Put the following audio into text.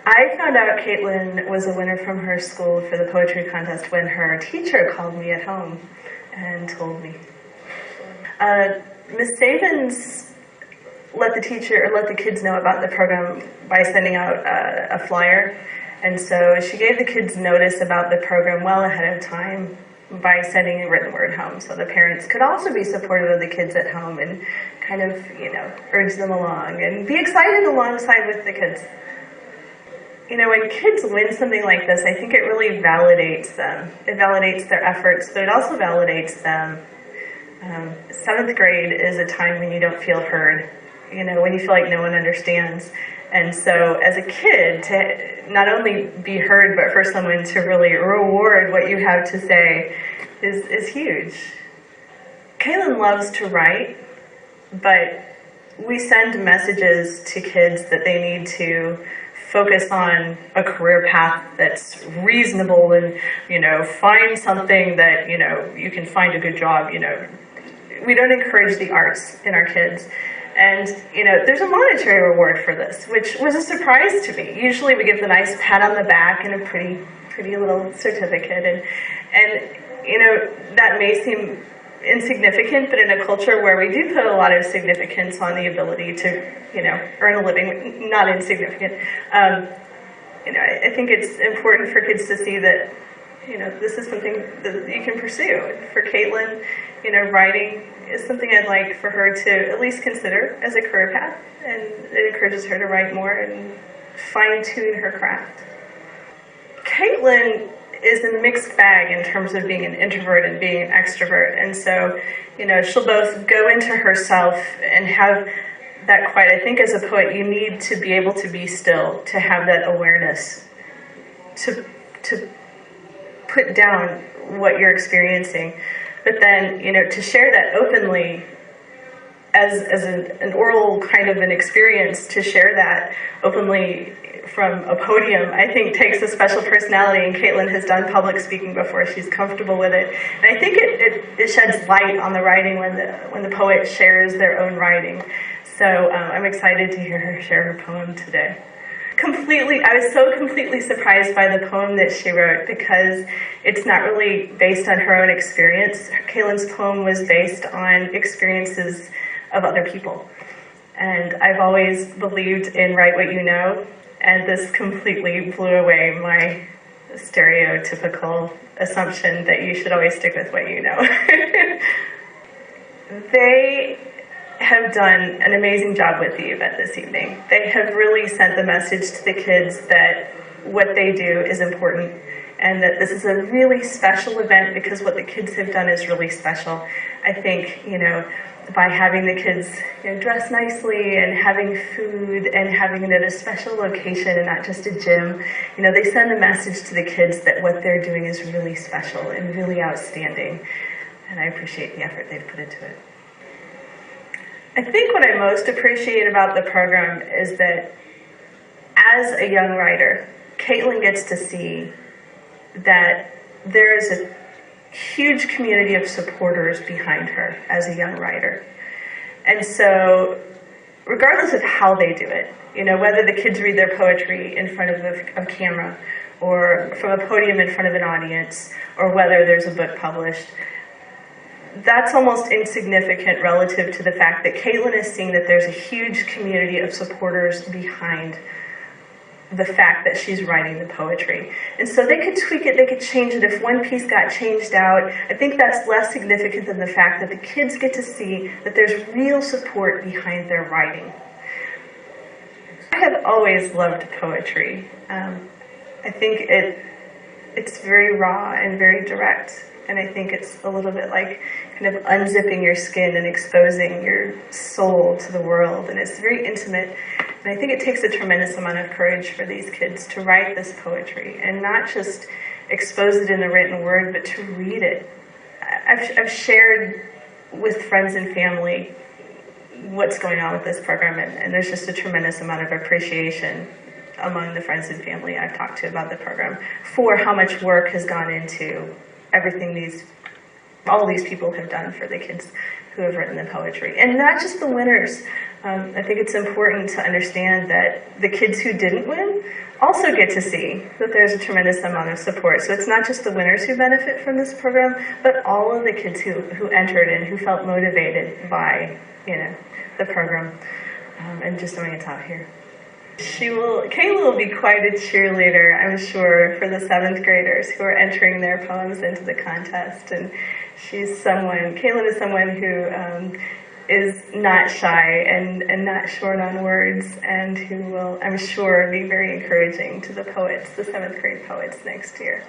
I found out Caitlin was a winner from her school for the poetry contest when her teacher called me at home and told me. Miss Savins let the kids know about the program by sending out a flyer. And so she gave the kids notice about the program well ahead of time by sending a written word home, so the parents could also be supportive of the kids at home and kind of, urge them along and be excited alongside with the kids. When kids win something like this, I think it really validates them. It validates their efforts, but it also validates them. 7th grade is a time when you don't feel heard, when you feel like no one understands. And so as a kid, to not only be heard, but for someone to really reward what you have to say is huge. Kaylin loves to write, but we send messages to kids that they need to focus on a career path that's reasonable and, find something that, you can find a good job, We don't encourage the arts in our kids. And, there's a monetary reward for this, which was a surprise to me. Usually we give the nice pat on the back and a pretty little certificate. And that may seem insignificant, but in a culture where we do put a lot of significance on the ability to, earn a living, not insignificant. I think it's important for kids to see that, this is something that you can pursue. For Caitlin, writing is something I'd like for her to at least consider as a career path, and it encourages her to write more and fine-tune her craft. Caitlin is a mixed bag in terms of being an introvert and being an extrovert, and so, she'll both go into herself and have that quiet. I think as a poet, you need to be able to be still, to have that awareness, to put down what you're experiencing, but then, to share that openly as an oral kind of an experience, to share that openly from a podium, I think takes a special personality, and Caitlin has done public speaking before. She's comfortable with it. And I think it sheds light on the writing when the poet shares their own writing. So I'm excited to hear her share her poem today. I was so completely surprised by the poem that she wrote, because it's not really based on her own experience. Caitlin's poem was based on experiences of other people. And I've always believed in write what you know, and this completely blew away my stereotypical assumption that you should always stick with what you know. They have done an amazing job with the event this evening. They have really sent the message to the kids that what they do is important, and that this is a really special event because what the kids have done is really special. I think, by having the kids dress nicely and having food and having it at a special location and not just a gym, they send a message to the kids that what they're doing is really special and really outstanding. And I appreciate the effort they've put into it. I think what I most appreciate about the program is that as a young writer, Caitlin gets to see that there is a huge community of supporters behind her as a young writer. And so, regardless of how they do it, whether the kids read their poetry in front of a camera, or from a podium in front of an audience, or whether there's a book published, that's almost insignificant relative to the fact that Caitlin is seeing that there's a huge community of supporters behind the fact that she's writing the poetry. And so they could tweak it, they could change it. If one piece got changed out, I think that's less significant than the fact that the kids get to see that there's real support behind their writing. I have always loved poetry. I think it's very raw and very direct. And I think it's a little bit like kind of unzipping your skin and exposing your soul to the world. And it's very intimate. And I think it takes a tremendous amount of courage for these kids to write this poetry and not just expose it in the written word, but to read it. I've shared with friends and family what's going on with this program, and there's just a tremendous amount of appreciation among the friends and family I've talked to about the program for how much work has gone into everything all these people have done for the kids who have written the poetry. And not just the winners. I think it's important to understand that the kids who didn't win also get to see that there's a tremendous amount of support. So it's not just the winners who benefit from this program, but all of the kids who entered and who felt motivated by, the program. And just knowing it's out here. Kayla will be quite a cheerleader, I'm sure, for the 7th graders who are entering their poems into the contest. And Kaylin is someone who is not shy and not short on words, and who will, I'm sure, be very encouraging to the poets, the 7th grade poets next year.